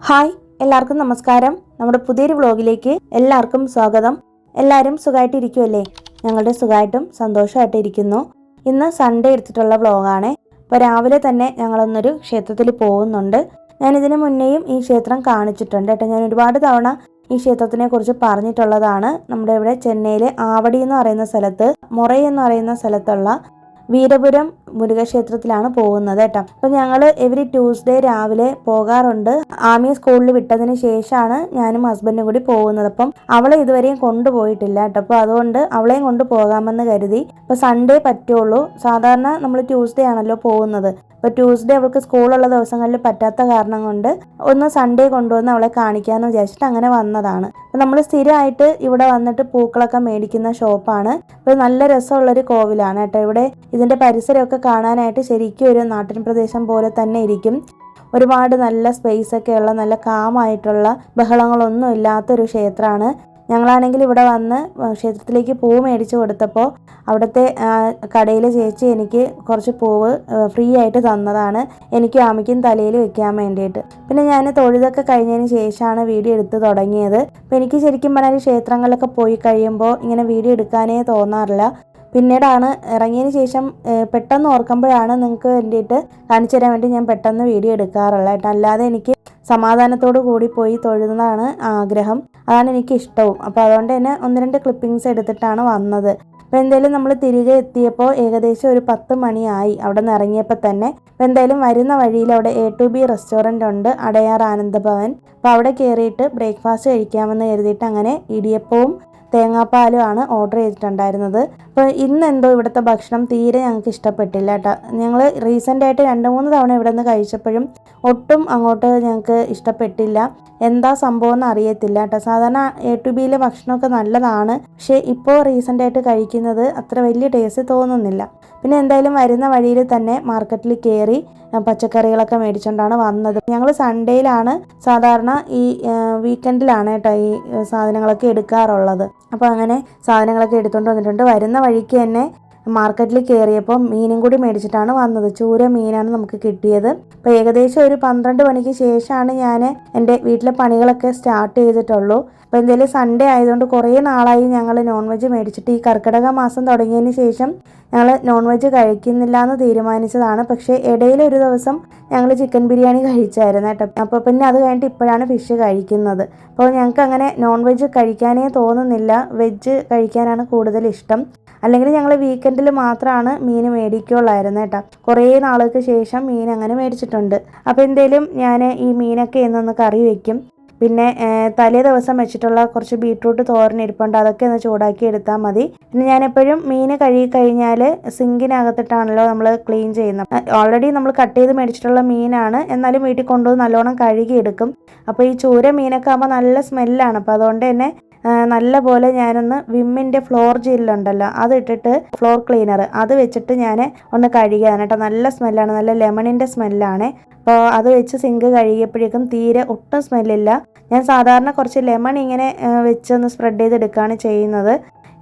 Hi, എല്ലാവർക്കും നമസ്കാരം. നമ്മുടെ പുതിയൊരു വ്ളോഗിലേക്ക് എല്ലാവർക്കും സ്വാഗതം. എല്ലാവരും സുഖമായിട്ടിരിക്കുമല്ലേ? ഞങ്ങളുടെ സുഖമായിട്ടും സന്തോഷമായിട്ട് ഇരിക്കുന്നു. ഇന്ന് സൺഡേ എടുത്തിട്ടുള്ള വ്ളോഗാണ്. അപ്പോൾ രാവിലെ തന്നെ ഞങ്ങളൊന്നൊരു ക്ഷേത്രത്തിൽ പോകുന്നുണ്ട്. ഞാനിതിന് മുന്നേയും ഈ ക്ഷേത്രം കാണിച്ചിട്ടുണ്ട് കേട്ടോ. ഞാൻ ഒരുപാട് തവണ ഈ ക്ഷേത്രത്തിനെ കുറിച്ച് പറഞ്ഞിട്ടുള്ളതാണ്. നമ്മുടെ ഇവിടെ ചെന്നൈയിലെ ആവടി എന്ന് പറയുന്ന സ്ഥലത്ത്, മൊറൈ എന്ന് പറയുന്ന സ്ഥലത്തുള്ള വീരപുരം മുരുകക്ഷേത്രത്തിലാണ് പോകുന്നത് കേട്ടോ. അപ്പം ഞങ്ങൾ എവറി ട്യൂസ്ഡേ രാവിലെ പോകാറുണ്ട്. ആമിയെ സ്കൂളിൽ വിട്ടതിന് ശേഷമാണ് ഞാനും ഹസ്ബൻഡും കൂടി പോകുന്നത്. അപ്പം അവളെ ഇതുവരെയും കൊണ്ടുപോയിട്ടില്ല കേട്ടോ. അപ്പോൾ അതുകൊണ്ട് അവളെയും കൊണ്ട് പോകാമെന്ന് കരുതി. അപ്പോൾ സൺഡേ പറ്റുള്ളൂ. സാധാരണ നമ്മൾ ട്യൂസ്ഡേ ആണല്ലോ പോകുന്നത്. അപ്പോൾ ട്യൂസ്ഡേ അവൾക്ക് സ്കൂളുള്ള ദിവസങ്ങളിൽ പറ്റാത്ത കാരണം കൊണ്ട് ഒന്ന് സൺഡേ കൊണ്ടുവന്ന് അവളെ കാണിക്കാമെന്ന് വിചാരിച്ചിട്ട് അങ്ങനെ വന്നതാണ്. അപ്പോൾ നമ്മൾ സ്ഥിരമായിട്ട് ഇവിടെ വന്നിട്ട് പൂക്കളൊക്കെ മേടിക്കുന്ന ഷോപ്പാണ്. അപ്പോൾ നല്ല രസമുള്ളൊരു കോവിലാണ് കേട്ടോ. ഇവിടെ ഇതിൻ്റെ പരിസരമൊക്കെ കാണാനായിട്ട് ശരിക്കും ഒരു നാട്ടിൻ പ്രദേശം പോലെ തന്നെ ഇരിക്കും. ഒരുപാട് നല്ല സ്പേസൊക്കെയുള്ള നല്ല കാമായിട്ടുള്ള ബഹളങ്ങളൊന്നും ഇല്ലാത്തൊരു ക്ഷേത്രമാണ്. ഞങ്ങളാണെങ്കിൽ ഇവിടെ വന്ന് ക്ഷേത്രത്തിലേക്ക് പൂവ് മേടിച്ച് കൊടുത്തപ്പോൾ അവിടുത്തെ കടയിലെ ചേച്ചി എനിക്ക് കുറച്ച് പൂവ് ഫ്രീ ആയിട്ട് തന്നതാണ്. എനിക്കും ആമിക്കും തലയിൽ വെക്കാൻ വേണ്ടിയിട്ട്. പിന്നെ ഞാൻ തൊഴുതൊക്കെ കഴിഞ്ഞതിന് ശേഷമാണ് വീഡിയോ എടുത്ത് തുടങ്ങിയത്. അപ്പോൾ എനിക്ക് ശരിക്കും പറഞ്ഞാൽ ക്ഷേത്രങ്ങളിലൊക്കെ പോയി കഴിയുമ്പോൾ ഇങ്ങനെ വീഡിയോ എടുക്കാനേ തോന്നാറില്ല. പിന്നീടാണ് ഇറങ്ങിയതിന് ശേഷം പെട്ടെന്ന് ഓർക്കുമ്പോഴാണ് നിങ്ങൾക്ക് വേണ്ടിയിട്ട് കാണിച്ചു തരാൻ വേണ്ടി ഞാൻ പെട്ടെന്ന് വീഡിയോ എടുക്കാറുള്ളത് കേട്ടോ. അല്ലാതെ എനിക്ക് സമാധാനത്തോടു കൂടി പോയി തൊഴുന്നതാണ് ആഗ്രഹം. അതാണ് എനിക്ക് ഇഷ്ടവും. അപ്പോൾ അതുകൊണ്ട് തന്നെ 1-2 ക്ലിപ്പിങ്സ് എടുത്തിട്ടാണ് വന്നത്. അപ്പോൾ എന്തായാലും നമ്മൾ തിരികെ എത്തിയപ്പോൾ ഏകദേശം ഒരു 10 മണിയായി അവിടെ നിന്ന് ഇറങ്ങിയപ്പോൾ തന്നെ. അപ്പോൾ എന്തായാലും വരുന്ന വഴിയിൽ അവിടെ A2B റെസ്റ്റോറൻ്റ് ഉണ്ട്, അടയാർ ആനന്ദഭവൻ. അപ്പോൾ അവിടെ കയറിയിട്ട് ബ്രേക്ക്ഫാസ്റ്റ് കഴിക്കാമെന്ന് കരുതിയിട്ട് അങ്ങനെ ഇടിയപ്പവും തേങ്ങാപ്പാലും ആണ് ഓർഡർ ചെയ്തിട്ടുണ്ടായിരുന്നത്. അപ്പോൾ ഇന്ന് എന്തോ ഇവിടുത്തെ ഭക്ഷണം തീരെ ഞങ്ങൾക്ക് ഇഷ്ടപ്പെട്ടില്ല കേട്ടോ. ഞങ്ങൾ റീസെൻ്റായിട്ട് 2-3 തവണ ഇവിടെ നിന്ന് കഴിച്ചപ്പോഴും ഒട്ടും അങ്ങോട്ട് ഞങ്ങൾക്ക് ഇഷ്ടപ്പെട്ടില്ല. എന്താ സംഭവം എന്ന് അറിയത്തില്ല കേട്ടോ. സാധാരണ A2Bയിലെ ഭക്ഷണമൊക്കെ നല്ലതാണ്, പക്ഷേ ഇപ്പോൾ റീസെൻ്റായിട്ട് കഴിക്കുന്നത് അത്ര വലിയ ടേസ്റ്റ് തോന്നുന്നില്ല. പിന്നെ എന്തായാലും വരുന്ന വഴിയിൽ തന്നെ മാർക്കറ്റിൽ കയറി പച്ചക്കറികളൊക്കെ മേടിച്ചുകൊണ്ടാണ് വന്നത്. ഞങ്ങൾ സൺഡേയിലാണ് സാധാരണ ഈ വീക്കെൻഡിലാണ് കേട്ടോ ഈ സാധനങ്ങളൊക്കെ എടുക്കാറുള്ളത്. അപ്പോൾ അങ്ങനെ സാധനങ്ങളൊക്കെ എടുത്തുകൊണ്ട് വന്നിട്ടുണ്ട്. വരുന്ന വഴിക്ക് തന്നെ മാർക്കറ്റിൽ കയറിയപ്പോൾ മീനും കൂടി മേടിച്ചിട്ടാണ് വന്നത്. ചൂര മീനാണ് നമുക്ക് കിട്ടിയത്. അപ്പോൾ ഏകദേശം ഒരു 12 മണിക്ക് ശേഷമാണ് ഞാൻ എൻ്റെ വീട്ടിലെ പണികളൊക്കെ സ്റ്റാർട്ട് ചെയ്തിട്ടുള്ളൂ. അപ്പോൾ എന്തായാലും സൺഡേ ആയതുകൊണ്ട് കുറേ നാളായി ഞങ്ങൾ നോൺ വെജ് മേടിച്ചിട്ട്. ഈ കർക്കിടക മാസം തുടങ്ങിയതിന് ശേഷം ഞങ്ങൾ നോൺ വെജ് കഴിക്കുന്നില്ല എന്ന് തീരുമാനിച്ചതാണ്. പക്ഷേ ഇടയിൽ ഒരു ദിവസം ഞങ്ങൾ ചിക്കൻ ബിരിയാണി കഴിച്ചായിരുന്നു കേട്ടോ. അപ്പോൾ പിന്നെ അത് കഴിഞ്ഞിട്ട് ഇപ്പോഴാണ് ഫിഷ് കഴിക്കുന്നത്. അപ്പോൾ ഞങ്ങൾക്ക് അങ്ങനെ നോൺ വെജ് കഴിക്കാനേ തോന്നുന്നില്ല. വെജ് കഴിക്കാനാണ് കൂടുതൽ ഇഷ്ടം. അല്ലെങ്കിൽ ഞങ്ങൾ വീക്കെൻഡിൽ മാത്രമാണ് മീൻ മേടിക്കുള്ളായിരുന്നു കേട്ടോ. കുറേ നാൾക്ക് ശേഷം മീൻ അങ്ങനെ മേടിച്ചിട്ടുണ്ട്. അപ്പോൾ എന്തേലും ഞാൻ ഈ മീനൊക്കെ എന്നൊന്ന് കറി വയ്ക്കും. പിന്നെ തലേ ദിവസം വെച്ചിട്ടുള്ള കുറച്ച് ബീട്രൂട്ട് തോരൻ ഇരിപ്പുണ്ട്, അതൊക്കെ ഒന്ന് ചൂടാക്കി എടുത്താൽ മതി. പിന്നെ ഞാനെപ്പോഴും മീൻ കഴുകി കഴിഞ്ഞാൽ സിങ്കിനകത്തിട്ടാണല്ലോ നമ്മൾ ക്ലീൻ ചെയ്യുന്നത്. ഓൾറെഡി നമ്മൾ കട്ട് ചെയ്ത് മേടിച്ചിട്ടുള്ള മീനാണ്, എന്നാലും വീട്ടിൽ കൊണ്ടുവന്ന് നല്ലോണം കഴുകി എടുക്കും. അപ്പോൾ ഈ ചൂര മീനൊക്കെ ആകുമ്പോൾ നല്ല സ്മെല്ലാണ്. അപ്പോൾ അതുകൊണ്ട് തന്നെ നല്ല പോലെ ഞാനൊന്ന് വിമ്മിൻ്റെ ഫ്ലോർ ജെല്ലുണ്ടല്ലോ അത് ഇട്ടിട്ട് ഫ്ലോർ ക്ലീനർ അത് വെച്ചിട്ട് ഞാൻ ഒന്ന് കഴുകിയാണ് കേട്ടോ. നല്ല സ്മെല്ലാണ്, നല്ല ലെമണിൻ്റെ സ്മെല്ലാണ്. അപ്പോൾ അത് വെച്ച് സിങ്ക് കഴുകിയപ്പോഴേക്കും തീരെ ഒട്ടും സ്മെല്ലില്ല. ഞാൻ സാധാരണ കുറച്ച് ലെമൺ ഇങ്ങനെ വെച്ചൊന്ന് സ്പ്രെഡ് ചെയ്തെടുക്കുകയാണ് ചെയ്യുന്നത്.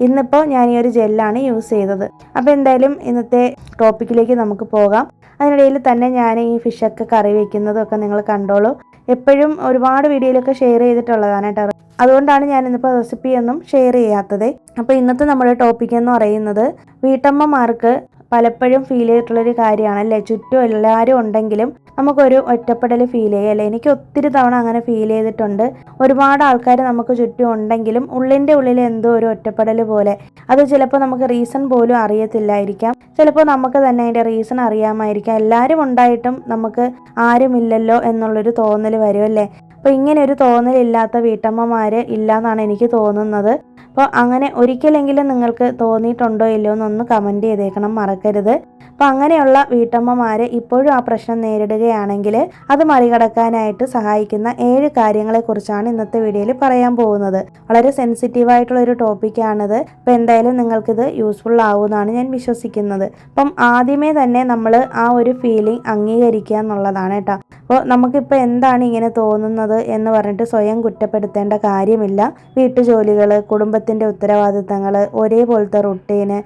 ഇന്നിപ്പോൾ ഞാൻ ഈ ഒരു ജെല്ലാണ് യൂസ് ചെയ്തത്. അപ്പോൾ എന്തായാലും ഇന്നത്തെ ടോപ്പിക്കിലേക്ക് നമുക്ക് പോകാം. അതിനിടയിൽ തന്നെ ഞാൻ ഈ ഫിഷൊക്കെ കറി വയ്ക്കുന്നതൊക്കെ നിങ്ങൾ കണ്ടോളൂ. എപ്പോഴും ഒരുപാട് വീഡിയോയിലൊക്കെ ഷെയർ ചെയ്തിട്ടുള്ളതാണ് കേട്ടോ. അതുകൊണ്ടാണ് ഞാൻ ഇന്നിപ്പോൾ റെസിപ്പിയൊന്നും ഷെയർ ചെയ്യാത്തത്. അപ്പോൾ ഇന്നത്തെ നമ്മുടെ ടോപ്പിക് എന്ന് പറയുന്നത് വീട്ടമ്മമാർക്ക് പലപ്പോഴും ഫീൽ ചെയ്തിട്ടുള്ളൊരു കാര്യമാണ് അല്ലേ. ചുറ്റും എല്ലാവരും ഉണ്ടെങ്കിലും നമുക്കൊരു ഒറ്റപ്പെടൽ ഫീൽ ചെയ്യും അല്ലേ. എനിക്ക് ഒത്തിരി തവണ അങ്ങനെ ഫീൽ ചെയ്തിട്ടുണ്ട്. ഒരുപാട് ആൾക്കാർ നമുക്ക് ചുറ്റും ഉണ്ടെങ്കിലും ഉള്ളിൻ്റെ ഉള്ളിൽ എന്തോ ഒരു ഒറ്റപ്പെടൽ പോലെ. അത് ചിലപ്പോൾ നമുക്ക് റീസൺ പോലും അറിയത്തില്ലായിരിക്കാം, ചിലപ്പോൾ നമുക്ക് തന്നെ അതിൻ്റെ റീസൺ അറിയാമായിരിക്കാം. എല്ലാവരും ഉണ്ടായിട്ടും നമുക്ക് ആരുമില്ലല്ലോ എന്നുള്ളൊരു തോന്നൽ വരും അല്ലേ. അപ്പോൾ ഇങ്ങനെ ഒരു തോന്നലില്ലാത്ത വീട്ടമ്മമാർ ഇല്ല എന്നാണ് എനിക്ക് തോന്നുന്നത്. അപ്പോൾ അങ്ങനെ ഒരിക്കലെങ്കിലും നിങ്ങൾക്ക് തോന്നിയിട്ടുണ്ടോ ഇല്ലയോ എന്നൊന്ന് കമൻറ്റ് ചെയ്തേക്കണം, മറക്കരുത്. അപ്പോൾ അങ്ങനെയുള്ള വീട്ടമ്മമാർ ഇപ്പോഴും ആ പ്രശ്നം നേരിടുകയാണെങ്കിൽ അത് മറികടക്കാനായിട്ട് സഹായിക്കുന്ന 7 കാര്യങ്ങളെക്കുറിച്ചാണ് ഇന്നത്തെ വീഡിയോയിൽ പറയാൻ പോകുന്നത്. വളരെ സെൻസിറ്റീവായിട്ടുള്ളൊരു ടോപ്പിക്കാണിത്. അപ്പോൾ എന്തായാലും നിങ്ങൾക്കിത് യൂസ്ഫുൾ ആവുമെന്നാണ് ഞാൻ വിശ്വസിക്കുന്നത്. അപ്പം ആദ്യമേ തന്നെ നമ്മൾ ആ ഒരു ഫീലിംഗ് അംഗീകരിക്കുക എന്നുള്ളതാണ് കേട്ടോ. അപ്പോൾ നമുക്കിപ്പോൾ എന്താണ് ഇങ്ങനെ തോന്നുന്നത് എന്ന് പറഞ്ഞിട്ട് സ്വയം കുറ്റപ്പെടുത്തേണ്ട കാര്യമില്ല. വീട്ടുജോലികൾ, കുടുംബത്തിൻ്റെ ഉത്തരവാദിത്തങ്ങൾ, ഒരേപോലത്തെ റുട്ടീന്,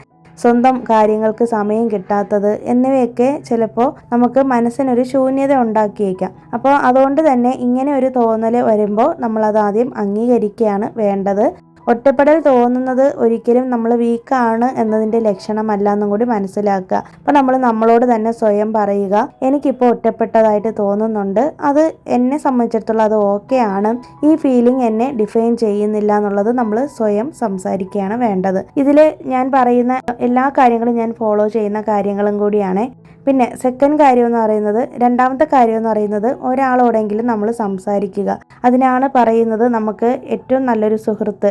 സ്വന്തം കാര്യങ്ങൾക്ക് സമയം കിട്ടാത്തത് എന്നിവയൊക്കെ ചിലപ്പോൾ നമുക്ക് മനസ്സിനൊരു ശൂന്യത ഉണ്ടാക്കിയേക്കാം. അപ്പോൾ അതുകൊണ്ട് തന്നെ ഇങ്ങനെ ഒരു തോന്നൽ വരുമ്പോൾ നമ്മളത് ആദ്യം അംഗീകരിക്കുകയാണ് വേണ്ടത്. ഒറ്റപ്പെടൽ തോന്നുന്നത് ഒരിക്കലും നമ്മൾ വീക്കാണ് എന്നതിൻ്റെ ലക്ഷണമല്ല എന്നും കൂടി മനസ്സിലാക്കുക. അപ്പോൾ നമ്മൾ നമ്മളോട് തന്നെ സ്വയം പറയുക, എനിക്കിപ്പോൾ ഒറ്റപ്പെട്ടതായിട്ട് തോന്നുന്നുണ്ട്, അത് എന്നെ സംബന്ധിച്ചിടത്തോളം അത് ഓക്കെ ആണ്, ഈ ഫീലിംഗ് എന്നെ ഡിഫൈൻ ചെയ്യുന്നില്ല എന്നുള്ളത് നമ്മൾ സ്വയം സംസാരിക്കുകയാണ് വേണ്ടത്. ഇതിൽ ഞാൻ പറയുന്ന എല്ലാ കാര്യങ്ങളും ഞാൻ ഫോളോ ചെയ്യുന്ന കാര്യങ്ങളും കൂടിയാണ്. പിന്നെ സെക്കൻഡ് കാര്യം എന്ന് പറയുന്നത്, രണ്ടാമത്തെ കാര്യം എന്ന് പറയുന്നത്, ഒരാളോടെങ്കിലും നമ്മൾ സംസാരിക്കുക. അതിനാണ് പറയുന്നത് നമുക്ക് ഏറ്റവും നല്ലൊരു സുഹൃത്ത്,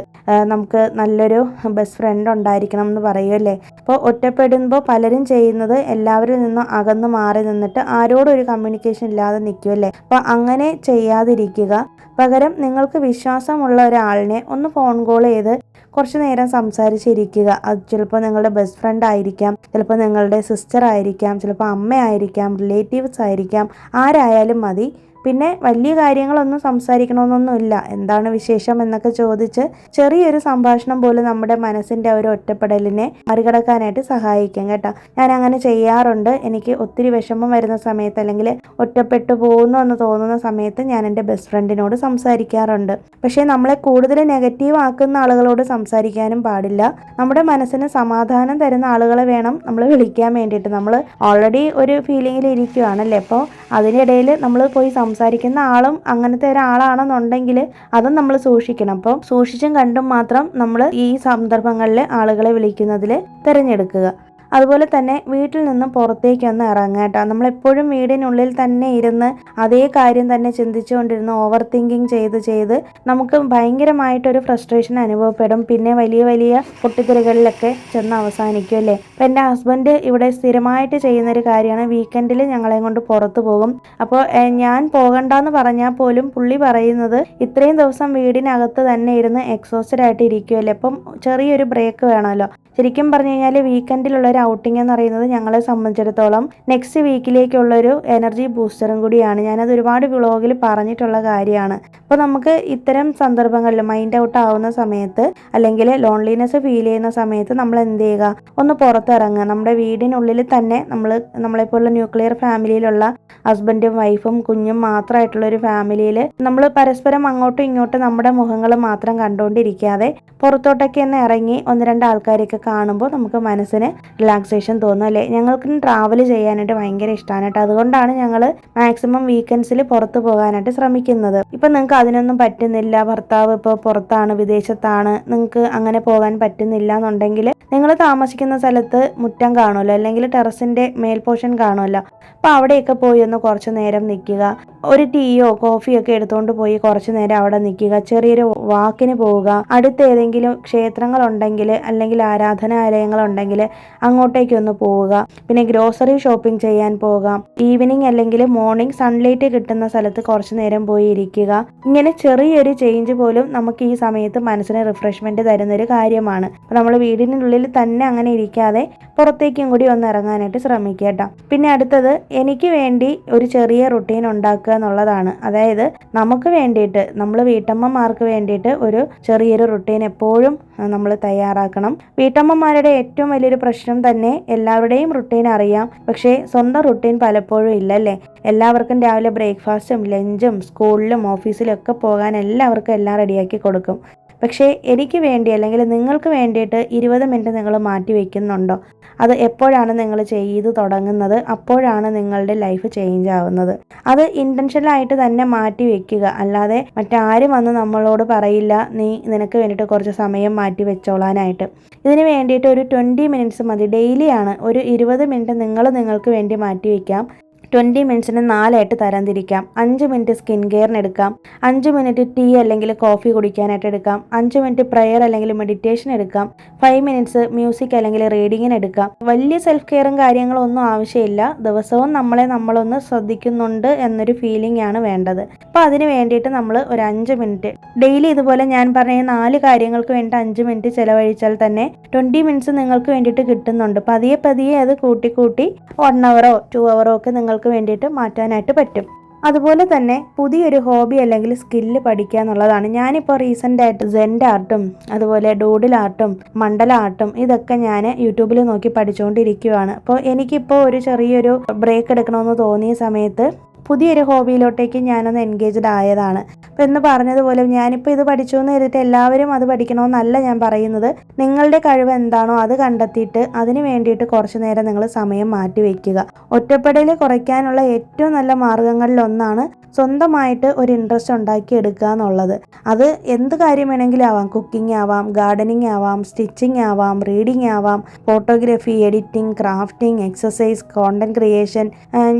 നമുക്ക് നല്ലൊരു ബെസ്റ്റ് ഫ്രണ്ട് ഉണ്ടായിരിക്കണം എന്ന് പറയുമല്ലേ. അപ്പോൾ ഒറ്റപ്പെടുമ്പോൾ പലരും ചെയ്യുന്നത് എല്ലാവരിൽ നിന്നും അകന്നു മാറി നിന്നിട്ട് ആരോടും ഒരു കമ്മ്യൂണിക്കേഷൻ ഇല്ലാതെ നിൽക്കുമല്ലേ. അപ്പോൾ അങ്ങനെ ചെയ്യാതിരിക്കുക. പകരം നിങ്ങൾക്ക് വിശ്വാസമുള്ള ഒരാളിനെ ഒന്ന് ഫോൺ കോൾ ചെയ്ത് കുറച്ച് നേരം സംസാരിച്ചിരിക്കുക. അത് ചിലപ്പോൾ നിങ്ങളുടെ ബെസ്റ്റ് ഫ്രണ്ട് ആയിരിക്കാം, ചിലപ്പോൾ നിങ്ങളുടെ സിസ്റ്റർ ആയിരിക്കാം, ചിലപ്പോൾ അമ്മയായിരിക്കാം, റിലേറ്റീവ്സ് ആയിരിക്കാം, ആരായാലും മതി. പിന്നെ വലിയ കാര്യങ്ങളൊന്നും സംസാരിക്കണമെന്നൊന്നുമില്ല, എന്താണ് വിശേഷം എന്നൊക്കെ ചോദിച്ച് ചെറിയൊരു സംഭാഷണം പോലും നമ്മുടെ മനസ്സിൻ്റെ ഒരു ഒറ്റപ്പെടലിനെ മറികടക്കാനായിട്ട് സഹായിക്കും കേട്ടോ. ഞാൻ അങ്ങനെ ചെയ്യാറുണ്ട്. എനിക്ക് ഒത്തിരി വിഷമം വരുന്ന സമയത്ത് അല്ലെങ്കിൽ ഒറ്റപ്പെട്ടു പോകുന്നു എന്ന് തോന്നുന്ന സമയത്ത് ഞാൻ എൻ്റെ ബെസ്റ്റ് ഫ്രണ്ടിനോട് സംസാരിക്കാറുണ്ട്. പക്ഷേ നമ്മളെ കൂടുതൽ നെഗറ്റീവ് ആക്കുന്ന ആളുകളോട് സംസാരിക്കാനും പാടില്ല. നമ്മുടെ മനസ്സിന് സമാധാനം തരുന്ന ആളുകളെ വേണം നമ്മൾ വിളിക്കാൻ വേണ്ടിയിട്ട്. നമ്മൾ ഓൾറെഡി ഒരു ഫീലിങ്ങിൽ ഇരിക്കുകയാണല്ലേ, അപ്പോൾ അതിനിടയിൽ നമ്മൾ പോയി സംസാരിക്കുന്ന ആളും അങ്ങനത്തെ ഒരാളാണെന്നുണ്ടെങ്കിൽ അതും നമ്മൾ സൂക്ഷിക്കണം. അപ്പോൾ സൂക്ഷിച്ചും കണ്ടും മാത്രം നമ്മൾ ഈ സന്ദർഭങ്ങളിൽ ആളുകളെ വിളിക്കുന്നതിൽ തിരഞ്ഞെടുക്കുക. അതുപോലെ തന്നെ വീട്ടിൽ നിന്നും പുറത്തേക്കൊന്ന് ഇറങ്ങുക കേട്ടോ. നമ്മളെപ്പോഴും വീടിനുള്ളിൽ തന്നെ ഇരുന്ന് അതേ കാര്യം തന്നെ ചിന്തിച്ചുകൊണ്ടിരുന്ന് ഓവർ തിങ്കിങ് ചെയ്ത് നമുക്ക് ഭയങ്കരമായിട്ടൊരു ഫ്രസ്ട്രേഷൻ അനുഭവപ്പെടും. പിന്നെ വലിയ വലിയ പൊട്ടിത്തെറികളിലൊക്കെ ചെന്ന് അവസാനിക്കും അല്ലേ. അപ്പം എൻ്റെ ഹസ്ബൻഡ് ഇവിടെ സ്ഥിരമായിട്ട് ചെയ്യുന്നൊരു കാര്യമാണ്, വീക്കെൻഡിൽ ഞങ്ങളെ കൊണ്ട് പുറത്തു പോകും. അപ്പോൾ ഞാൻ പോകണ്ടെന്ന് പറഞ്ഞാൽ പോലും പുള്ളി പറയുന്നത് ഇത്രയും ദിവസം വീടിനകത്ത് തന്നെ ഇരുന്ന് എക്സോസ്റ്റഡ് ആയിട്ട് ഇരിക്കുമല്ലേ, അപ്പം ചെറിയൊരു ബ്രേക്ക് വേണമല്ലോ. ശരിക്കും പറഞ്ഞു കഴിഞ്ഞാൽ വീക്കെൻഡിലുള്ളൊരു ഔട്ടിംഗ് എന്ന് പറയുന്നത് ഞങ്ങളെ സംബന്ധിച്ചിടത്തോളം നെക്സ്റ്റ് വീക്കിലേക്കുള്ളൊരു എനർജി ബൂസ്റ്ററും കൂടിയാണ്. ഞാനത് ഒരുപാട് വ്ളോഗിൽ പറഞ്ഞിട്ടുള്ള കാര്യമാണ്. അപ്പോൾ നമുക്ക് ഇത്തരം സന്ദർഭങ്ങളിൽ മൈൻഡ് ഔട്ട് ആവുന്ന സമയത്ത് അല്ലെങ്കിൽ ലോൺലിനെസ് ഫീൽ ചെയ്യുന്ന സമയത്ത് നമ്മൾ എന്ത് ചെയ്യുക, ഒന്ന് പുറത്തിറങ്ങുക. നമ്മുടെ വീടിനുള്ളിൽ തന്നെ നമ്മളെപ്പോലുള്ള ന്യൂക്ലിയർ ഫാമിലിയിലുള്ള ഹസ്ബൻഡും വൈഫും കുഞ്ഞും മാത്രമായിട്ടുള്ളൊരു ഫാമിലിയിൽ നമ്മൾ പരസ്പരം അങ്ങോട്ടും ഇങ്ങോട്ടും നമ്മുടെ മുഖങ്ങൾ മാത്രം കണ്ടുകൊണ്ടിരിക്കാതെ പുറത്തോട്ടൊക്കെ ഒന്ന് ഇറങ്ങി ഒന്ന് രണ്ട് ആൾക്കാരെയൊക്കെ കാണുമ്പോൾ നമുക്ക് മനസ്സിന് റിലാക്സേഷൻ തോന്നും അല്ലേ. ഞങ്ങൾക്ക് ട്രാവൽ ചെയ്യാനായിട്ട് ഭയങ്കര ഇഷ്ടമാണ് കേട്ടോ. അതുകൊണ്ടാണ് ഞങ്ങൾ മാക്സിമം വീക്കെൻഡ്സിൽ പുറത്ത് പോകാനായിട്ട് ശ്രമിക്കുന്നത്. ഇപ്പം നിങ്ങൾക്ക് അതിനൊന്നും പറ്റുന്നില്ല, ഭർത്താവ് ഇപ്പോൾ പുറത്താണ്, വിദേശത്താണ്, നിങ്ങൾക്ക് അങ്ങനെ പോകാൻ പറ്റുന്നില്ല എന്നുണ്ടെങ്കിൽ നിങ്ങൾ താമസിക്കുന്ന സ്ഥലത്ത് മുറ്റം കാണുമല്ലോ, അല്ലെങ്കിൽ ടെറസിൻ്റെ മേൽപോർഷൻ കാണുമല്ലോ. അപ്പോൾ അവിടെയൊക്കെ പോയി ഒന്ന് കുറച്ച് നേരം നിൽക്കുക. ഒരു ടീയോ കോഫിയോ ഒക്കെ എടുത്തുകൊണ്ട് പോയി കുറച്ച് നേരം അവിടെ നിൽക്കുക. ചെറിയൊരു വാക്കിന് പോവുക. അടുത്ത് ഏതെങ്കിലും ക്ഷേത്രങ്ങളുണ്ടെങ്കിൽ അല്ലെങ്കിൽ ആരാധനാലയങ്ങളുണ്ടെങ്കിൽ അങ്ങോട്ടേക്കൊന്ന് പോവുക. പിന്നെ ഗ്രോസറി ഷോപ്പിംഗ് ചെയ്യാൻ പോകാം. ഈവനിങ് അല്ലെങ്കിൽ മോർണിംഗ് സൺലൈറ്റ് കിട്ടുന്ന സ്ഥലത്ത് കുറച്ച് നേരം പോയി ഇരിക്കുക. ഇങ്ങനെ ചെറിയൊരു ചേഞ്ച് പോലും നമുക്ക് ഈ സമയത്ത് മനസ്സിന് റിഫ്രഷ്മെന്റ് തരുന്നൊരു കാര്യമാണ്. അപ്പോൾ നമ്മൾ വീടിനുള്ളിൽ തന്നെ അങ്ങനെ ഇരിക്കാതെ പുറത്തേക്കും കൂടി ഒന്ന് ഇറങ്ങാനായിട്ട് ശ്രമിക്കുക കേട്ടോ. പിന്നെ അടുത്തത്, എനിക്ക് വേണ്ടി ഒരു ചെറിയ റുട്ടീൻ ഉണ്ടാക്കുക എന്നുള്ളതാണ്. അതായത് നമുക്ക് വേണ്ടിയിട്ട്, നമ്മൾ വീട്ടമ്മമാർക്ക് വേണ്ടിയിട്ട് ഒരു ചെറിയൊരു റുട്ടീൻ എപ്പോഴും നമ്മൾ തയ്യാറാക്കണം. വീട്ടമ്മമാരുടെ ഏറ്റവും വലിയൊരു പ്രശ്നം തന്നെ എല്ലാവരുടെയും റുട്ടീൻ അറിയാം, പക്ഷേ സ്വന്തം റുട്ടീൻ പലപ്പോഴും ഇല്ലല്ലേ. എല്ലാവർക്കും രാവിലെ ബ്രേക്ക്ഫാസ്റ്റും ലഞ്ചും സ്കൂളിലും ഓഫീസിലും ഒക്കെ പോകാൻ എല്ലാവർക്കും എല്ലാം റെഡിയാക്കി കൊടുക്കും. പക്ഷേ എനിക്ക് വേണ്ടി അല്ലെങ്കിൽ നിങ്ങൾക്ക് വേണ്ടിയിട്ട് 20 മിനിറ്റ് നിങ്ങൾ മാറ്റി വയ്ക്കുന്നുണ്ടോ? അത് എപ്പോഴാണ് നിങ്ങൾ ചെയ്ത് തുടങ്ങുന്നത്, അപ്പോഴാണ് നിങ്ങളുടെ ലൈഫ് ചേഞ്ച് ആവുന്നത്. അത് ഇൻറ്റൻഷനലായിട്ട് തന്നെ മാറ്റി വെക്കുക. അല്ലാതെ മറ്റാരും വന്ന് നമ്മളോട് പറയില്ല നിനക്ക് വേണ്ടിയിട്ട് കുറച്ച് സമയം മാറ്റി വെച്ചോളാനായിട്ട്. ഇതിന് വേണ്ടിയിട്ട് ഒരു 20 മിനിറ്റ്സ് മതി. ഡെയിലിയാണ് ഒരു 20 മിനിറ്റ് നിങ്ങൾക്ക് വേണ്ടി മാറ്റി വയ്ക്കാം. 20 മിനിറ്റ്സിന് 4 ആയിട്ട് തരംതിരിക്കാം. 5 മിനിറ്റ് സ്കിൻ കെയറിന് എടുക്കാം, 5 മിനിറ്റ് ടീ അല്ലെങ്കിൽ കോഫി കുടിക്കാനായിട്ട് എടുക്കാം, 5 മിനിറ്റ് പ്രെയർ അല്ലെങ്കിൽ മെഡിറ്റേഷൻ എടുക്കാം, 5 മിനിറ്റ്സ് മ്യൂസിക് അല്ലെങ്കിൽ റീഡിങ്ങിന് എടുക്കാം. വലിയ സെൽഫ് കെയറും കാര്യങ്ങളും ഒന്നും ആവശ്യമില്ല. ദിവസവും നമ്മളൊന്ന് ശ്രദ്ധിക്കുന്നുണ്ട് എന്നൊരു ഫീലിംഗ് ആണ് വേണ്ടത്. അപ്പോൾ അതിന് വേണ്ടിയിട്ട് നമ്മൾ ഒരു 5 മിനിറ്റ് ഡെയിലി ഇതുപോലെ ഞാൻ പറഞ്ഞ 4 കാര്യങ്ങൾക്ക് വേണ്ടി 5 മിനിറ്റ് ചിലവഴിച്ചാൽ തന്നെ 20 മിനിറ്റ്സ് നിങ്ങൾക്ക് വേണ്ടിയിട്ട് കിട്ടുന്നുണ്ട്. പതിയെ അത് കൂട്ടി 1 അവറോ 2 അവറോ ഒക്കെ നിങ്ങൾക്ക് വേണ്ടിയിട്ട് മാറ്റാനായിട്ട് പറ്റും. അതുപോലെ തന്നെ പുതിയൊരു ഹോബി അല്ലെങ്കിൽ സ്കില്ല് പഠിക്കുക എന്നുള്ളതാണ്. ഞാനിപ്പോൾ റീസെൻ്റായിട്ട് സെൻഡ് ആർട്ടും അതുപോലെ ഡൂഡിൽ ആർട്ടും മണ്ഡല ആർട്ടും ഇതൊക്കെ ഞാൻ യൂട്യൂബിൽ നോക്കി പഠിച്ചുകൊണ്ടിരിക്കുകയാണ്. അപ്പോൾ എനിക്കിപ്പോൾ ഒരു ചെറിയൊരു ബ്രേക്ക് എടുക്കണമെന്ന് തോന്നിയ സമയത്ത് പുതിയൊരു ഹോബിയിലോട്ടേക്ക് ഞാനൊന്ന് എൻഗേജ്ഡ് ആയതാണ്. അപ്പോൾ എന്ന് പറഞ്ഞതുപോലെ ഞാനിപ്പോൾ ഇത് പഠിച്ചു എന്ന് കരുതിയിട്ട് എല്ലാവരും അത് പഠിക്കണമെന്നല്ല ഞാൻ പറയുന്നത്. നിങ്ങളുടെ കഴിവ് എന്താണോ അത് കണ്ടെത്തിയിട്ട് അതിന് വേണ്ടിയിട്ട് കുറച്ച് നേരം നിങ്ങൾ സമയം മാറ്റി വയ്ക്കുക. ഒറ്റപ്പെടൽ കുറയ്ക്കാനുള്ള ഏറ്റവും നല്ല മാർഗങ്ങളിലൊന്നാണ് സ്വന്തമായിട്ട് ഒരു ഇൻട്രസ്റ്റ് ഉണ്ടാക്കിയെടുക്കുക എന്നുള്ളത്. അത് എന്ത് കാര്യം വേണമെങ്കിലും ആവാം. കുക്കിംഗ് ആവാം, ഗാർഡനിങ് ആവാം, സ്റ്റിച്ചിങ് ആവാം, റീഡിങ് ആവാം, photography, editing, crafting, exercise, content creation,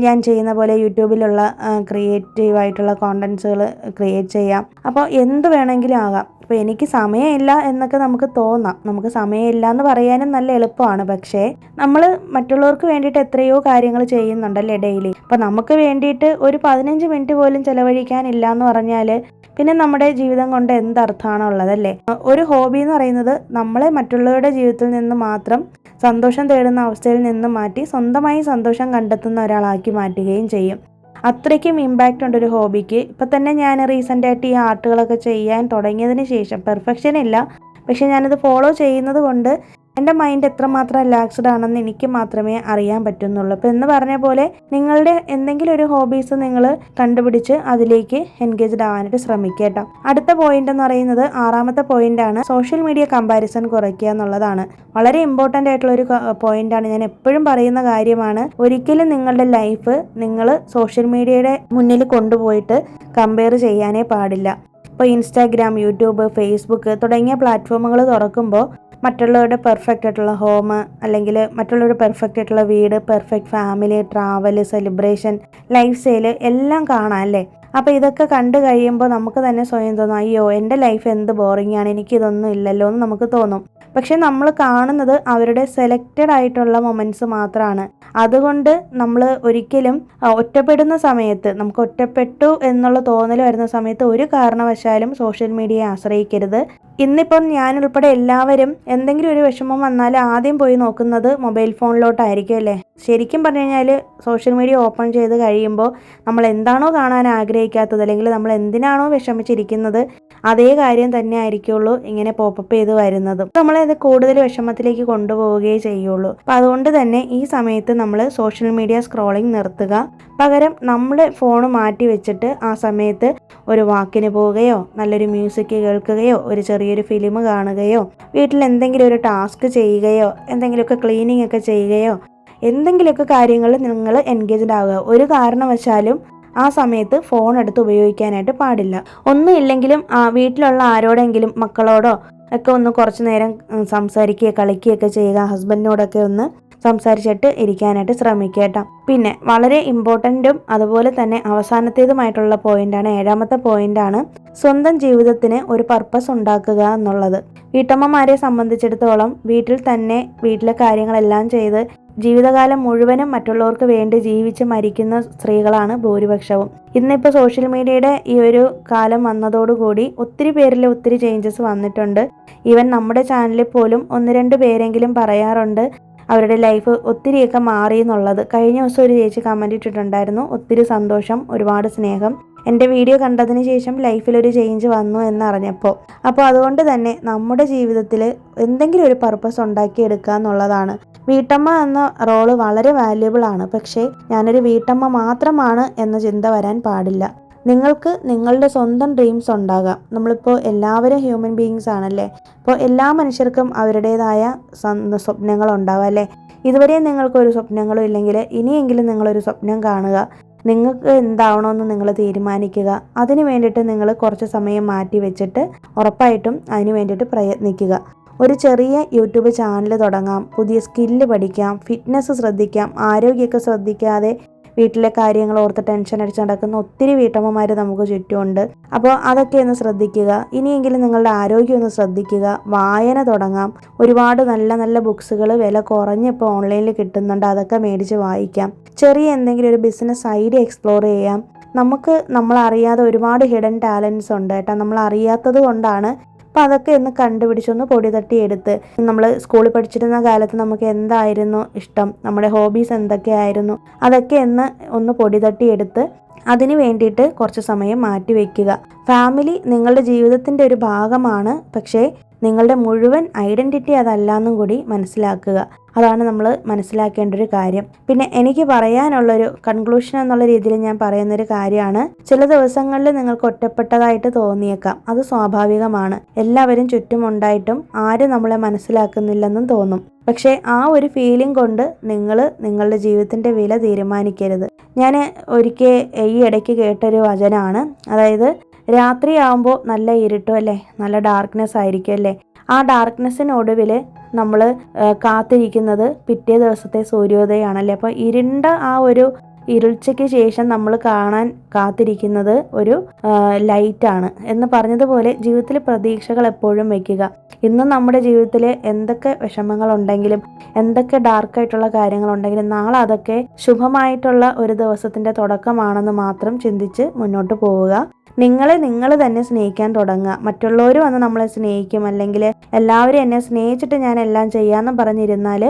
ഞാൻ ചെയ്യുന്ന പോലെ യൂട്യൂബിലുള്ള ക്രിയേറ്റീവായിട്ടുള്ള കോണ്ടൻസുകൾ ക്രിയേറ്റ് ചെയ്യാം. അപ്പോൾ എന്ത് വേണമെങ്കിലും ആകാം. അപ്പോൾ എനിക്ക് സമയമില്ല എന്നൊക്കെ നമുക്ക് തോന്നാം. നമുക്ക് സമയമില്ല എന്ന് പറയാനും നല്ല എളുപ്പമാണ്. പക്ഷേ നമ്മൾ മറ്റുള്ളവർക്ക് വേണ്ടിയിട്ട് എത്രയോ കാര്യങ്ങൾ ചെയ്യുന്നുണ്ടല്ലേ ഡെയിലി. അപ്പോൾ നമുക്ക് വേണ്ടിയിട്ട് ഒരു 15 മിനിറ്റ് പോലും ചിലവഴിക്കാനില്ല എന്ന് പറഞ്ഞാൽ പിന്നെ നമ്മുടെ ജീവിതം കൊണ്ട് എന്തർത്ഥമാണോ ഉള്ളതല്ലേ. ഒരു ഹോബി എന്ന് പറയുന്നത് നമ്മളെ മറ്റുള്ളവരുടെ ജീവിതത്തിൽ നിന്ന് മാത്രം സന്തോഷം തേടുന്ന അവസ്ഥയിൽ നിന്ന് മാറ്റി സ്വന്തമായി സന്തോഷം കണ്ടെത്തുന്ന ഒരാളാക്കി മാറ്റുകയും ചെയ്യും. അത്രയ്ക്കും ഇമ്പാക്റ്റ് ഉണ്ട് ഒരു ഹോബിക്ക്. ഇപ്പം തന്നെ ഞാൻ റീസെൻ്റായിട്ട് ഈ ആർട്ടുകളൊക്കെ ചെയ്യാൻ തുടങ്ങിയതിന് ശേഷം പെർഫെക്ഷൻ ഇല്ല, പക്ഷേ ഞാനത് ഫോളോ ചെയ്യുന്നത് കൊണ്ട് എൻ്റെ മൈൻഡ് എത്രമാത്രം റിലാക്സ്ഡ് ആണെന്ന് എനിക്ക് മാത്രമേ അറിയാൻ പറ്റുന്നുള്ളൂ. അപ്പോൾ എന്ന് പറഞ്ഞ പോലെ നിങ്ങളുടെ എന്തെങ്കിലും ഒരു ഹോബീസ് നിങ്ങൾ കണ്ടുപിടിച്ച് അതിലേക്ക് എൻഗേജ്ഡ് ആവാനായിട്ട് ശ്രമിക്കുക കേട്ടോ. അടുത്ത പോയിന്റ് എന്ന് പറയുന്നത് 6ാമത്തെ പോയിന്റാണ്, സോഷ്യൽ മീഡിയ കമ്പാരിസൺ കുറയ്ക്കുക എന്നുള്ളതാണ്. വളരെ ഇമ്പോർട്ടൻ്റ് ആയിട്ടുള്ള ഒരു പോയിന്റാണ്. ഞാൻ എപ്പോഴും പറയുന്ന കാര്യമാണ്. ഒരിക്കലും നിങ്ങളുടെ ലൈഫ് നിങ്ങൾ സോഷ്യൽ മീഡിയയുടെ മുന്നിൽ കൊണ്ടുപോയിട്ട് കമ്പയർ ചെയ്യാനേ പാടില്ല. ഇപ്പോൾ ഇൻസ്റ്റാഗ്രാം, യൂട്യൂബ്, ഫേസ്ബുക്ക് തുടങ്ങിയ പ്ലാറ്റ്ഫോമുകൾ തുറക്കുമ്പോൾ മറ്റുള്ളവരുടെ പെർഫെക്റ്റ് ആയിട്ടുള്ള ഹോം അല്ലെങ്കിൽ മറ്റുള്ളവരുടെ പെർഫെക്റ്റ് ആയിട്ടുള്ള വീട്, perfect family, travel, celebration, life style എല്ലാം കാണാം അല്ലേ. അപ്പോൾ ഇതൊക്കെ കണ്ടു കഴിയുമ്പോൾ നമുക്ക് തന്നെ സ്വയം തോന്നും, അയ്യോ എൻ്റെ ലൈഫ് എന്ത് ബോറിംഗ് ആണ്, എനിക്കിതൊന്നും ഇല്ലല്ലോ എന്ന് നമുക്ക് തോന്നും. പക്ഷെ നമ്മൾ കാണുന്നത് അവരുടെ സെലക്റ്റഡ് ആയിട്ടുള്ള മൊമെൻറ്റ്സ് മാത്രമാണ്. അതുകൊണ്ട് നമ്മൾ ഒരിക്കലും ഒറ്റപ്പെടുന്ന സമയത്ത്, നമുക്ക് ഒറ്റപ്പെട്ടു എന്നുള്ള തോന്നൽ വരുന്ന സമയത്ത് ഒരു കാരണവശാലും സോഷ്യൽ മീഡിയയെ ആശ്രയിക്കരുത്. ഇന്നിപ്പം ഞാനുൾപ്പെടെ എല്ലാവരും എന്തെങ്കിലും ഒരു വിഷമം വന്നാൽ ആദ്യം പോയി നോക്കുന്നത് മൊബൈൽ ഫോണിലോട്ടായിരിക്കും അല്ലേ. ശരിക്കും പറഞ്ഞു കഴിഞ്ഞാൽ സോഷ്യൽ മീഡിയ ഓപ്പൺ ചെയ്ത് കഴിയുമ്പോൾ നമ്മൾ എന്താണോ കാണാൻ ആഗ്രഹിക്കാത്തത് അല്ലെങ്കിൽ നമ്മൾ എന്തിനാണോ വിഷമിച്ചിരിക്കുന്നത് അതേ കാര്യം തന്നെ ആയിരിക്കുള്ളൂ ഇങ്ങനെ പോപ്പപ്പ് ചെയ്ത് വരുന്നത്. നമ്മളത് കൂടുതൽ വിഷമത്തിലേക്ക് കൊണ്ടുപോവുകയേ ചെയ്യുള്ളൂ. അപ്പം അതുകൊണ്ട് തന്നെ ഈ സമയത്ത് നമ്മൾ സോഷ്യൽ മീഡിയ സ്ക്രോളിംഗ് നിർത്തുക. പകരം നമ്മുടെ ഫോൺ മാറ്റി വെച്ചിട്ട് ആ സമയത്ത് ഒരു വാക്കിന് പോവുകയോ നല്ലൊരു മ്യൂസിക് കേൾക്കുകയോ ഒരു ചെറിയൊരു ഫിലിം കാണുകയോ വീട്ടിൽ എന്തെങ്കിലും ഒരു ടാസ്ക് ചെയ്യുകയോ എന്തെങ്കിലുമൊക്കെ ക്ലീനിങ് ഒക്കെ ചെയ്യുകയോ എന്തെങ്കിലുമൊക്കെ കാര്യങ്ങളിൽ നിങ്ങൾ എൻഗേജ്ഡ് ആവുക. ഒരു കാരണവശാലും ആ സമയത്ത് ഫോൺ എടുത്ത് ഉപയോഗിക്കാനായിട്ട് പാടില്ല. ഒന്നും ഇല്ലെങ്കിലും വീട്ടിലുള്ള ആരോടെങ്കിലും മക്കളോടോ ഒക്കെ ഒന്ന് കുറച്ച് നേരം സംസാരിക്കുകയോ കളിക്കുകയൊക്കെ ചെയ്യുക. ഹസ്ബൻഡിനോടൊക്കെ ഒന്ന് സംസാരിച്ചിട്ട് ഇരിക്കാനായിട്ട് ശ്രമിക്കുക കേട്ടോ. പിന്നെ വളരെ ഇമ്പോർട്ടൻറ്റും അതുപോലെ തന്നെ അവസാനത്തേതുമായിട്ടുള്ള പോയിന്റാണ്, 7ാമത്തെ പോയിന്റാണ്, സ്വന്തം ജീവിതത്തിന് ഒരു പർപ്പസ് ഉണ്ടാക്കുക എന്നുള്ളത്. വീട്ടമ്മമാരെ സംബന്ധിച്ചിടത്തോളം വീട്ടിൽ തന്നെ വീട്ടിലെ കാര്യങ്ങളെല്ലാം ചെയ്ത് ജീവിതകാലം മുഴുവനും മറ്റുള്ളവർക്ക് വേണ്ടി ജീവിച്ച് മരിക്കുന്ന സ്ത്രീകളാണ് ഭൂരിപക്ഷവും. ഇന്നിപ്പോൾ സോഷ്യൽ മീഡിയയുടെ ഈ ഒരു കാലം വന്നതോടുകൂടി ഒത്തിരി പേരിൽ ഒത്തിരി ചേഞ്ചസ് വന്നിട്ടുണ്ട്. ഈവൻ നമ്മുടെ ചാനലിൽ പോലും 1-2 പേരെങ്കിലും പറയാറുണ്ട് അവരുടെ ലൈഫ് ഒത്തിരിയൊക്കെ മാറി എന്നുള്ളത്. കഴിഞ്ഞ ദിവസം ഒരു ചേച്ചി കമൻറ്റ് ഇട്ടിട്ടുണ്ടായിരുന്നു, ഒത്തിരി സന്തോഷം, ഒരുപാട് സ്നേഹം, എൻ്റെ വീഡിയോ കണ്ടതിന് ശേഷം ലൈഫിലൊരു ചേഞ്ച് വന്നു എന്നറിഞ്ഞപ്പോൾ. അപ്പോൾ അതുകൊണ്ട് തന്നെ നമ്മുടെ ജീവിതത്തിൽ എന്തെങ്കിലും ഒരു പർപ്പസ് ഉണ്ടാക്കിയെടുക്കുക എന്നുള്ളതാണ്. വീട്ടമ്മ എന്ന റോള് വളരെ വാല്യുബിൾ ആണ്. പക്ഷേ ഞാനൊരു വീട്ടമ്മ മാത്രമാണ് എന്ന ചിന്ത വരാൻ പാടില്ല. നിങ്ങൾക്ക് നിങ്ങളുടെ സ്വന്തം ഡ്രീംസ് ഉണ്ടാകാം. നമ്മളിപ്പോൾ എല്ലാവരും ഹ്യൂമൻ ബീയിങ്സ് ആണല്ലേ. അപ്പോൾ എല്ലാ മനുഷ്യർക്കും അവരുടേതായ സ്വപ്നങ്ങളുണ്ടാവും അല്ലേ. ഇതുവരെ നിങ്ങൾക്കൊരു സ്വപ്നങ്ങളും ഇല്ലെങ്കിൽ ഇനിയെങ്കിലും നിങ്ങളൊരു സ്വപ്നം കാണുക. നിങ്ങൾക്ക് എന്താവണമെന്ന് നിങ്ങൾ തീരുമാനിക്കുക. അതിന് വേണ്ടിയിട്ട് നിങ്ങൾ കുറച്ച് സമയം മാറ്റി വെച്ചിട്ട് ഉറപ്പായിട്ടും അതിന് വേണ്ടിയിട്ട് പ്രയത്നിക്കുക. ഒരു ചെറിയ യൂട്യൂബ് ചാനൽ തുടങ്ങാം, പുതിയ സ്കില്ല് പഠിക്കാം, ഫിറ്റ്നസ് ശ്രദ്ധിക്കാം. ആരോഗ്യമൊക്കെ ശ്രദ്ധിക്കാതെ വീട്ടിലെ കാര്യങ്ങൾ ഓർത്ത് ടെൻഷൻ അടിച്ച് നടക്കുന്ന ഒത്തിരി വീട്ടമ്മമാർ നമുക്ക് ചുറ്റുമുണ്ട്. അപ്പോൾ അതൊക്കെ ഒന്ന് ശ്രദ്ധിക്കുക. ഇനിയെങ്കിലും നിങ്ങളുടെ ആരോഗ്യം ഒന്ന് ശ്രദ്ധിക്കുക. വായന തുടങ്ങാം. ഒരുപാട് നല്ല നല്ല ബുക്സുകൾ വില കുറഞ്ഞിപ്പോൾ ഓൺലൈനിൽ കിട്ടുന്നുണ്ട്, അതൊക്കെ മേടിച്ച് വായിക്കാം. ചെറിയ എന്തെങ്കിലും ഒരു ബിസിനസ് ഐഡിയ എക്സ്പ്ലോർ ചെയ്യാം. നമ്മളറിയാതെ ഒരുപാട് ഹിഡൻ ടാലൻസ് ഉണ്ട് കേട്ടോ. നമ്മൾ അറിയാത്തത് കൊണ്ടാണ് അപ്പോൾ അതൊക്കെ ഒന്ന് കണ്ടുപിടിച്ചൊന്ന് പൊടി തട്ടിയെടുത്ത് നമ്മൾ സ്കൂളിൽ പഠിച്ചിരുന്ന കാലത്ത് നമുക്ക് എന്തായിരുന്നു ഇഷ്ടം, നമ്മുടെ ഹോബീസ് എന്തൊക്കെയായിരുന്നു, അതൊക്കെ ഒന്ന് പൊടി തട്ടിയെടുത്ത് അതിന് വേണ്ടിയിട്ട് കുറച്ച് സമയം മാറ്റി വയ്ക്കുക. ഫാമിലി നിങ്ങളുടെ ജീവിതത്തിൻ്റെ ഒരു ഭാഗമാണ്, പക്ഷേ നിങ്ങളുടെ മുഴുവൻ ഐഡൻറ്റിറ്റി അതല്ലാന്നും കൂടി മനസ്സിലാക്കുക. അതാണ് നമ്മൾ മനസ്സിലാക്കേണ്ട ഒരു കാര്യം. പിന്നെ എനിക്ക് പറയാനുള്ളൊരു കൺക്ലൂഷൻ എന്നുള്ള രീതിയിൽ ഞാൻ പറയുന്നൊരു കാര്യമാണ്, ചില ദിവസങ്ങളിൽ നിങ്ങൾക്ക് ഒറ്റപ്പെട്ടതായിട്ട് തോന്നിയേക്കാം. അത് സ്വാഭാവികമാണ്. എല്ലാവരും ചുറ്റുമുണ്ടായിട്ടും ആരും നമ്മളെ മനസ്സിലാക്കുന്നില്ലെന്നും തോന്നും. പക്ഷേ ആ ഒരു ഫീലിംഗ് കൊണ്ട് നിങ്ങൾ നിങ്ങളുടെ ജീവിതത്തിൻ്റെ വില തീരുമാനിക്കരുത്. ഞാൻ ഒരിക്കൽ ഈ ഇടയ്ക്ക് കേട്ടൊരു വചനമാണ്, അതായത് രാത്രിയാവുമ്പോൾ നല്ല ഇരുട്ടും അല്ലേ, നല്ല ഡാർക്ക്നെസ് ആയിരിക്കും അല്ലേ, ആ ഡാർക്ക്നെസ്സിനൊടുവിൽ നമ്മൾ കാത്തിരിക്കുന്നത് പിറ്റേ ദിവസത്തെ സൂര്യോദയമാണല്ലേ. അപ്പോൾ ഇരുണ്ട ആ ഒരു ഇരുൾച്ചയ്ക്ക് ശേഷം നമ്മൾ കാണാൻ കാത്തിരിക്കുന്നത് ഒരു ലൈറ്റാണ് എന്ന് പറഞ്ഞതുപോലെ ജീവിതത്തിൽ പ്രതീക്ഷകൾ എപ്പോഴും വയ്ക്കുക. ഇന്നും നമ്മുടെ ജീവിതത്തിൽ എന്തൊക്കെ വിഷമങ്ങളുണ്ടെങ്കിലും എന്തൊക്കെ ഡാർക്കായിട്ടുള്ള കാര്യങ്ങളുണ്ടെങ്കിലും നാളെ അതൊക്കെ ശുഭമായിട്ടുള്ള ഒരു ദിവസത്തിൻ്റെ തുടക്കമാണെന്ന് മാത്രം ചിന്തിച്ച് മുന്നോട്ട് പോവുക. നിങ്ങളെ നിങ്ങൾ തന്നെ സ്നേഹിക്കാൻ തുടങ്ങുക. മറ്റുള്ളവർ വന്ന് നമ്മളെ സ്നേഹിക്കും, അല്ലെങ്കിൽ എല്ലാവരും എന്നെ സ്നേഹിച്ചിട്ട് ഞാൻ എല്ലാം ചെയ്യാമെന്ന് പറഞ്ഞിരുന്നാൽ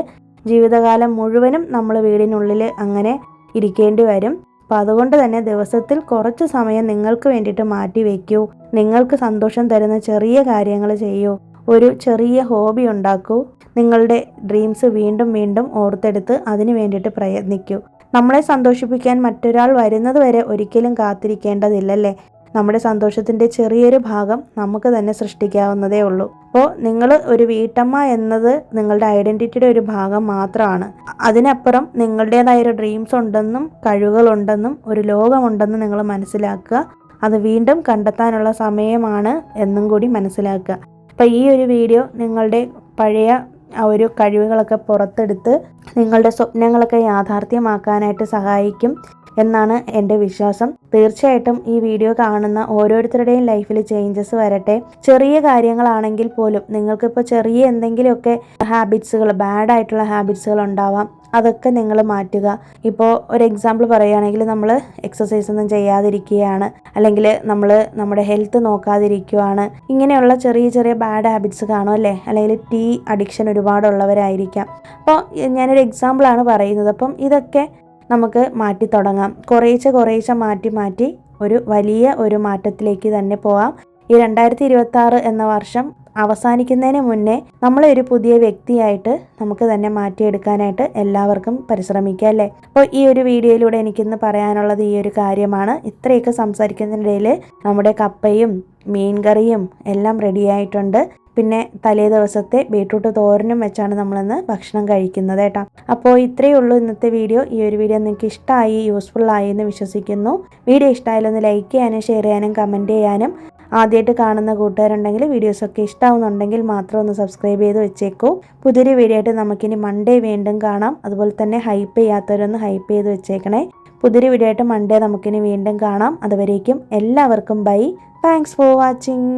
ജീവിതകാലം മുഴുവനും നമ്മൾ വീടിനുള്ളിൽ അങ്ങനെ ഇരിക്കേണ്ടി വരും. അപ്പോൾ അതുകൊണ്ട് തന്നെ ദിവസത്തിൽ കുറച്ച് സമയം നിങ്ങൾക്ക് വേണ്ടിയിട്ട് മാറ്റി വയ്ക്കൂ. നിങ്ങൾക്ക് സന്തോഷം തരുന്ന ചെറിയ കാര്യങ്ങൾ ചെയ്യൂ. ഒരു ചെറിയ ഹോബി ഉണ്ടാക്കൂ. നിങ്ങളുടെ ഡ്രീംസ് വീണ്ടും വീണ്ടും ഓർത്തെടുത്ത് അതിന് വേണ്ടിയിട്ട് പ്രയത്നിക്കൂ. നമ്മളെ സന്തോഷിപ്പിക്കാൻ മറ്റൊരാൾ വരുന്നത് വരെ ഒരിക്കലും കാത്തിരിക്കേണ്ടതില്ലല്ലേ. നമ്മുടെ സന്തോഷത്തിൻ്റെ ചെറിയൊരു ഭാഗം നമുക്ക് തന്നെ സൃഷ്ടിക്കാവുന്നതേ ഉള്ളൂ. അപ്പോൾ നിങ്ങൾ ഒരു വീട്ടമ്മ എന്നത് നിങ്ങളുടെ ഐഡൻറ്റിറ്റിയുടെ ഒരു ഭാഗം മാത്രമാണ്. അതിനപ്പുറം നിങ്ങളുടേതായൊരു ഡ്രീംസ് ഉണ്ടെന്നും കഴിവുകളുണ്ടെന്നും ഒരു ലോകമുണ്ടെന്നും നിങ്ങൾ മനസ്സിലാക്കുക. അത് വീണ്ടും കണ്ടെത്താനുള്ള സമയമാണ് എന്നും കൂടി മനസ്സിലാക്കുക. അപ്പോൾ ഈ ഒരു വീഡിയോ നിങ്ങളുടെ പഴയ ആ ഒരു കഴിവുകളൊക്കെ പുറത്തെടുത്ത് നിങ്ങളുടെ സ്വപ്നങ്ങളൊക്കെ യാഥാർത്ഥ്യമാക്കാനായിട്ട് സഹായിക്കും എന്നാണ് എൻ്റെ വിശ്വാസം. തീർച്ചയായിട്ടും ഈ വീഡിയോ കാണുന്ന ഓരോരുത്തരുടെയും ലൈഫിൽ ചേഞ്ചസ് വരട്ടെ. ചെറിയ കാര്യങ്ങളാണെങ്കിൽ പോലും നിങ്ങൾക്കിപ്പോൾ ചെറിയ എന്തെങ്കിലുമൊക്കെ ഹാബിറ്റ്സുകൾ, ബാഡായിട്ടുള്ള ഹാബിറ്റ്സുകൾ ഉണ്ടാവാം, അതൊക്കെ നിങ്ങൾ മാറ്റുക. ഇപ്പോൾ ഒരു എക്സാമ്പിൾ പറയുകയാണെങ്കിൽ നമ്മൾ എക്സസൈസ് ഒന്നും ചെയ്യാതിരിക്കുകയാണ്, അല്ലെങ്കിൽ നമ്മൾ നമ്മുടെ ഹെൽത്ത് നോക്കാതിരിക്കുകയാണ്. ഇങ്ങനെയുള്ള ചെറിയ ചെറിയ ബാഡ് ഹാബിറ്റ്സ് കാണും അല്ലേ, അല്ലെങ്കിൽ ടീ അഡിക്ഷൻ ഒരുപാടുള്ളവരായിരിക്കാം. അപ്പോൾ ഞാനൊരു എക്സാമ്പിളാണ് പറയുന്നത്. അപ്പം ഇതൊക്കെ നമുക്ക് മാറ്റി തുടങ്ങാം. കുറേശ്ശെ മാറ്റി ഒരു വലിയ ഒരു മാറ്റത്തിലേക്ക് തന്നെ പോകാം. ഈ 2026 എന്ന വർഷം അവസാനിക്കുന്നതിന് മുന്നേ നമ്മളെ ഒരു പുതിയ വ്യക്തിയായിട്ട് നമുക്ക് തന്നെ മാറ്റിയെടുക്കാനായിട്ട് എല്ലാവർക്കും പരിശ്രമിക്കാം അല്ലേ. അപ്പോൾ ഈ ഒരു വീഡിയോയിലൂടെ എനിക്കിന്ന് പറയാനുള്ളത് ഈ ഒരു കാര്യമാണ്. ഇത്രയൊക്കെ സംസാരിക്കുന്നതിനിടയിൽ നമ്മുടെ കപ്പയും മീൻകറിയും എല്ലാം റെഡിയായിട്ടുണ്ട്. പിന്നെ തലേ ദിവസത്തെ ബീട്രൂട്ട് തോരനും വെച്ചാണ് നമ്മളിന്ന് ഭക്ഷണം കഴിക്കുന്നത് കേട്ടോ. അപ്പോൾ ഇത്രയേ ഉള്ളൂ ഇന്നത്തെ വീഡിയോ. ഈ ഒരു വീഡിയോ നിങ്ങൾക്ക് ഇഷ്ടമായി, യൂസ്ഫുൾ ആയി എന്ന് വിശ്വസിക്കുന്നു. വീഡിയോ ഇഷ്ടമായാലൊന്ന് ലൈക്ക് ചെയ്യാനും ഷെയർ ചെയ്യാനും കമൻറ്റ് ചെയ്യാനും, ആദ്യമായിട്ട് കാണുന്ന കൂട്ടുകാരുണ്ടെങ്കിൽ വീഡിയോസൊക്കെ ഇഷ്ടമാവുന്നുണ്ടെങ്കിൽ മാത്രം ഒന്ന് സബ്സ്ക്രൈബ് ചെയ്ത് വെച്ചേക്കൂ. പുതിയൊരു വീഡിയോ ആയിട്ട് നമുക്കിനി മൺഡേ വീണ്ടും കാണാം. അതുപോലെ തന്നെ ഹൈപ്പ് ചെയ്യാത്തവരൊന്ന് ഹൈപ്പ് ചെയ്ത് വെച്ചേക്കണേ. പുതിയൊരു വീഡിയോ ആയിട്ട് മൺഡേ നമുക്കിനി വീണ്ടും കാണാം. അതുവരേക്കും എല്ലാവർക്കും ബൈ. Thanks for watching.